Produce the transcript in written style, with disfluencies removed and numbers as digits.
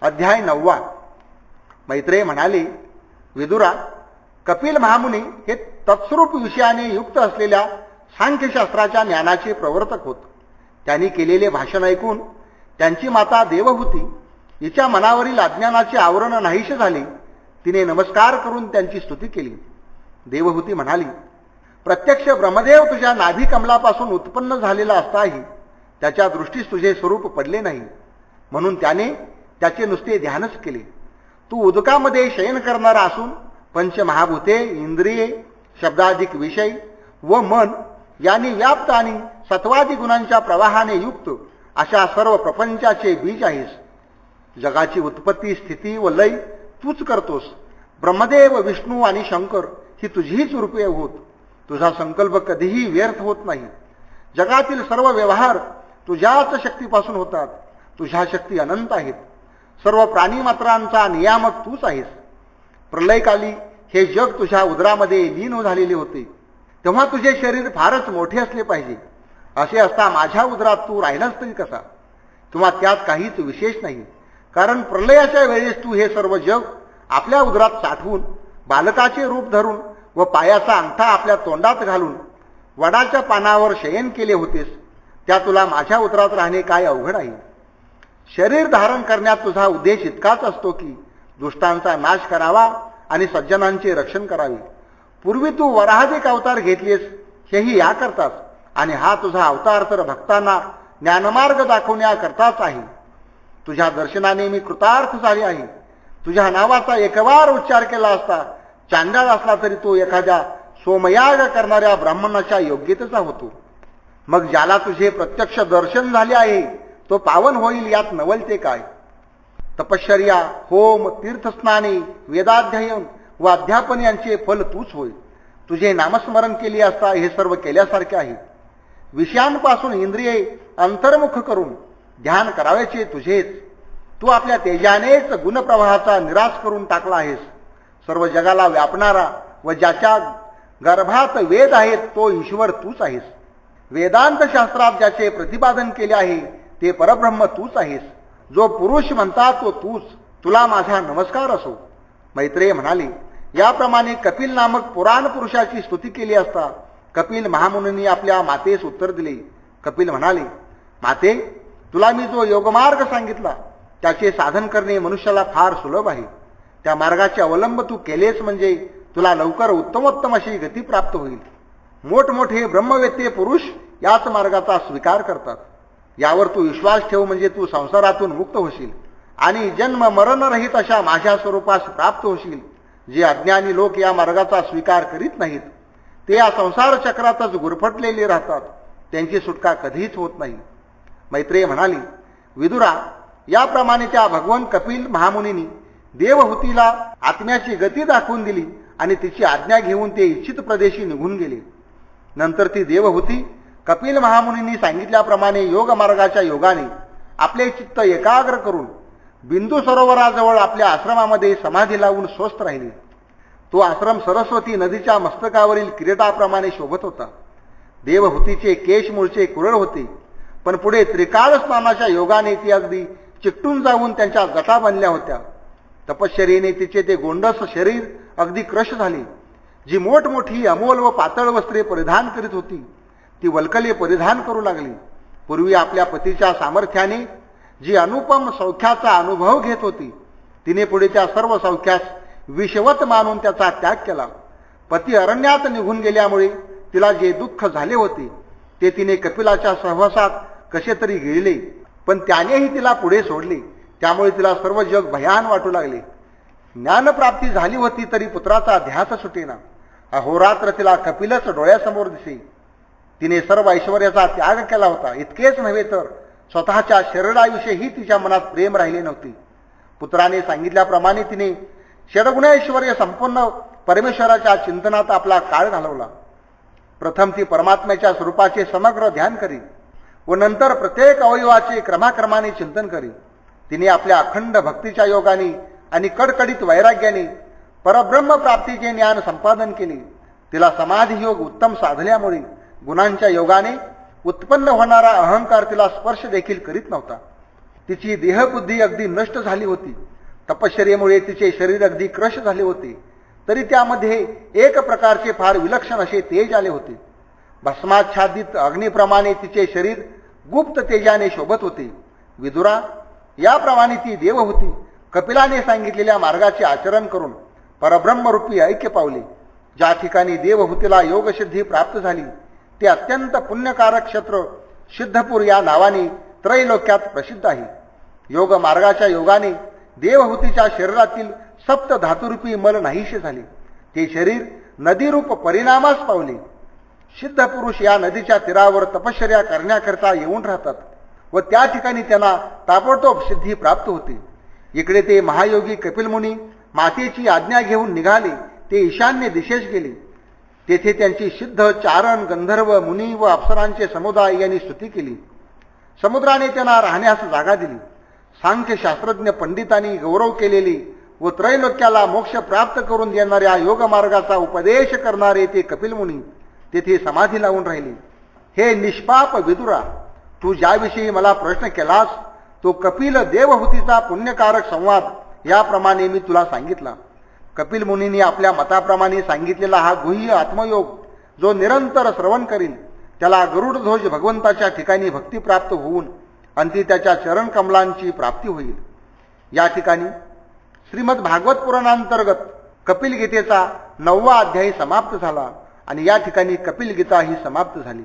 अध्याय 9. मैत्रेय म्हणाले, विदुरा, कपिल महामुनी हे तत्स्वरूप विषयाने युक्त असलेल्या सांख्यशास्त्राच्या ज्ञानाचे प्रवर्तक होत. त्यांनी केलेले भाषण ऐकून त्यांची माता देवहूती हिच्या मनावरील अज्ञानाचे आवरण नाहीसे झाले. तिने नमस्कार करून त्यांची स्तुती केली. देवहूती म्हणाली, प्रत्यक्ष ब्रह्मदेव तुझ्या नाभी कमलापासून उत्पन्न झालेला असताही त्याच्या दृष्टीस तुझे स्वरूप पडले नाही, म्हणून त्याने त्याचे नुसते ध्यानच केले. तू उदकामध्ये शयन करणारा असून पंचमहाभूते, इंद्रिये, शब्दाधिक विषय व मन यांनी व्याप्त आणि सत्वादी गुणांच्या प्रवाहाने युक्त अशा सर्व प्रपंचाचे बीज आहेस. जगाची उत्पत्ती, स्थिती व लय तूच करतोस. ब्रह्मदेव, विष्णू आणि शंकर ही तुझीच रूपे होत. तुझा संकल्प कधीही व्यर्थ होत नाही. जगातील सर्व व्यवहार तुझ्याच शक्तीपासून होतात. तुझ्या शक्ती अनंत आहेत. सर्व प्राणीमात्रांचा नियामक तूच आहेस. प्रलयकाली हे जग तुझ्या उदरामध्ये लीन झालेले होते, तेव्हा तुझे शरीर फारच मोठे असले पाहिजे. असे असता माझ्या उदरात तू राहिलास तरी कसा? किंवा त्यात काहीच विशेष नाही, कारण प्रलयाच्या वेळेस तू हे सर्व जग आपल्या उदरात साठवून बालकाचे रूप धरून व पायाचा अंगठा आपल्या तोंडात घालून वडाच्या पानावर शयन केले होतेस. त्या तुला माझ्या उदरात राहणे काय अवघड आहे? शरीर धारण करण्यात तुझा उद्देश इतकाच असतो की दुष्टांचा नाश करावा आणि सज्जनांचे रक्षण करावे. पूर्वी तू वराहदिक अवतार घेतलेस हेही याकरताच, आणि हा तुझा अवतार तर भक्तांना ज्ञानमार्ग दाखवण्याकरताच आहे. तुझ्या दर्शनाने मी कृतार्थ झाले आहे. तुझ्या नावाचा एकवार उच्चार केला असता चांडाळ असला तरी तो एखाद्या सोमयाग करणाऱ्या ब्राह्मणाच्या योग्यतेचा होतो. मग ज्याला तुझे प्रत्यक्ष दर्शन झाले आहे तो पावन होईल, यात नवलते काय? तपश्चर्या, होम, तीर्थस्नाने, वेदाध्ययन व अध्यापन यांचे फल तूच होय. तुझे नामस्मरण केले असता हे सर्व केल्यासारखे आहे. विषयांपासून इंद्रिये अंतर्मुख करून ध्यान करावयाचे तुझेच. तू आपल्या तेजानेच गुणप्रवाहाचा निराश करून टाकला आहेस. सर्व जगाला व्यापणारा व ज्याच्या गर्भात वेद आहेत तो ईश्वर तूच आहेस. वेदांत शास्त्रात ज्याचे प्रतिपादन केले आहे ते परब्रह्म तूच आहेस. जो पुरुष म्हणतात तो तूच. तुला माझा नमस्कार असो. मैत्रेय म्हणाले, याप्रमाणे कपिल नामक पुराण पुरुषाची स्तुती केली असता कपिल महामुनींनी आपल्या मातेस उत्तर दिले. कपिल म्हणाले, माते, तुला मी जो योगमार्ग सांगितला त्याचे साधन करणे मनुष्याला फार सुलभ आहे. त्या मार्गाचे अवलंब तू केलेस म्हणजे तुला लवकर उत्तमोत्तम अशी गती प्राप्त होईल. मोठमोठे ब्रह्मवेत्ते पुरुष याच मार्गाचा स्वीकार करतात. यावर तू विश्वास ठेव म्हणजे तू संसारातून मुक्त होशील आणि जन्म मरणरहित अशा माझ्या स्वरूपास प्राप्त होशील. जे अज्ञानी लोक या मार्गाचा स्वीकार करीत नाहीत ते या संसार चक्रातच गुरफटलेले राहतात. त्यांची सुटका कधीच होत नाही. मैत्रेय म्हणाली, विदुरा, याप्रमाणे त्या भगवान कपिल महामुनींनी देवहूतीला आत्म्याची गती दाखवून दिली आणि तिची आज्ञा घेऊन ते इच्छित प्रदेशी निघून गेले. नंतर ती देवहूती कपिल महामुनींनी सांगितल्याप्रमाणे योग मार्गाच्या योगाने आपले चित्त एकाग्र करून बिंदू सरोवराजवळ आपल्या आश्रमामध्ये समाधी लावून स्वस्थ राहिली. तो आश्रम सरस्वती नदीच्या मस्तकावरील किरीटाप्रमाणे शोभत होता. देवहूतीचे केश मूळचे कुरळ होते, पण पुढे त्रिकाळ स्नानाच्या योगाने ती अगदी चिकटून जाऊन त्यांच्या जटा बनल्या होत्या. तपश्चर्येने तिचे ते गोंडस शरीर अगदी क्रश झाले. जी मोठमोठी अमोल व पातळ वस्त्रे परिधान करीत होती ती वल्कले परिधान करू लागली. पूर्वी आपल्या पतीच्या सामर्थ्याने जी अनुपम सौख्याचा अनुभव घेत होती तिने पुढे त्या सर्व सौख्यास विषवत मानून त्याचा त्याग केला. पती अरण्यात निघून गेल्यामुळे तिला जे दुःख झाले होते ते तिने कपिलाच्या सहवासात कसे तरी गिळले, पण त्यानेही तिला पुढे सोडले. त्यामुळे तिला सर्व जग भयान वाटू लागले. ज्ञानप्राप्ती झाली होती तरी पुत्राचा ध्यास सुटेना. अहोरात्र तिला कपिलच डोळ्यासमोर दिसे. तिने सर्व ऐश्वर्याचा त्याग केला होता. इतकेच नव्हे तर स्वतःच्या शरीराविषयीही तिच्या मनात प्रेम राहिले नव्हते. पुत्राने सांगितल्याप्रमाणे तिने षड्गुणैश्वर्य संपन्न परमेश्वराच्या चिंतनात आपला काळ घालवला. प्रथम ती परमात्म्याच्या स्वरूपाचे समग्र ध्यान करी व नंतर प्रत्येक अवयवाचे क्रमाक्रमाने चिंतन करी. तिने आपल्या अखंड भक्तीच्या योगाने आणि कडकडीत वैराग्याने परब्रह्म प्राप्तीचे ज्ञान संपादन केले. तिला समाधी योग उत्तम साधल्यामुळे गुणांच्या योगाने उत्पन्न होणारा अहंकार तिला स्पर्श देखील करीत नव्हता. तिची देहबुद्धी अगदी नष्ट झाली होती. तपश्चर्येमुळे तिचे शरीर अगदी क्रश झाले होते, तरी त्यामध्ये एक प्रकारचे फार विलक्षण असे तेज आले होते. भस्माच्छादित अग्निप्रमाणे तिचे शरीर गुप्त तेजाने शोभत होते. विदुरा, याप्रमाणे ती देव होती. कपिलाने सांगितलेल्या मार्गाचे आचरण करून परब्रह्मरूपी ऐक्य पावले. ज्या ठिकाणी देवहूतीला योगसिद्धी प्राप्त झाली ते अत्यंत पुण्यकारक क्षेत्र सिद्धपूर या नावाने त्रैलोक्यात प्रसिद्ध आहे. योग मार्गाच्या योगाने देवहूतीच्या शरीरातील सप्त धातुरूपी मल नाहीसे झाले. ते शरीर नदीरूप परिणामास पावले. सिद्ध पुरुष या नदीच्या तीरावर तपश्चर्या करण्याकरता येऊन राहतात व त्या ठिकाणी त्यांना ताबडतोब सिद्धी प्राप्त होते. इकडे ते महायोगी कपिल मुनी मातेची आज्ञा घेऊन निघाले. ते ईशान्य दिशेस गेले. तेथे त्यांची सिद्ध, चारण, गंधर्व, मुनी व अप्सरांचे समुदाय यांनी स्तुती केली. समुद्राने त्यांना राहण्यास जागा दिली. सांख्य शास्त्रज्ञ पंडितांनी गौरव केलेली व त्रैलोक्याला मोक्ष प्राप्त करून देणाऱ्या योगमार्गाचा उपदेश करणारे ते कपिल मुनी तेथे समाधी लावून राहिले. हे निष्पाप विदुरा, तू ज्याविषयी मला प्रश्न केलास तो कपिल देवहूतीचा पुण्यकारक संवाद याप्रमाणे मी तुला सांगितला. कपिल मुनींनी आपल्या मताप्रमाणे सांगितलेला हा गुह्य आत्मयोग जो निरंतर श्रवण करील त्याला गरुडध्वज भगवंताच्या ठिकाणी भक्ती प्राप्त होऊन अंती त्याच्या चरण कमलांची प्राप्ती होईल. या ठिकाणी श्रीमद भागवत पुराणांतर्गत कपिल गीतेचा 9वा अध्याय समाप्त झाला आणि या ठिकाणी कपिल गीता ही समाप्त झाली.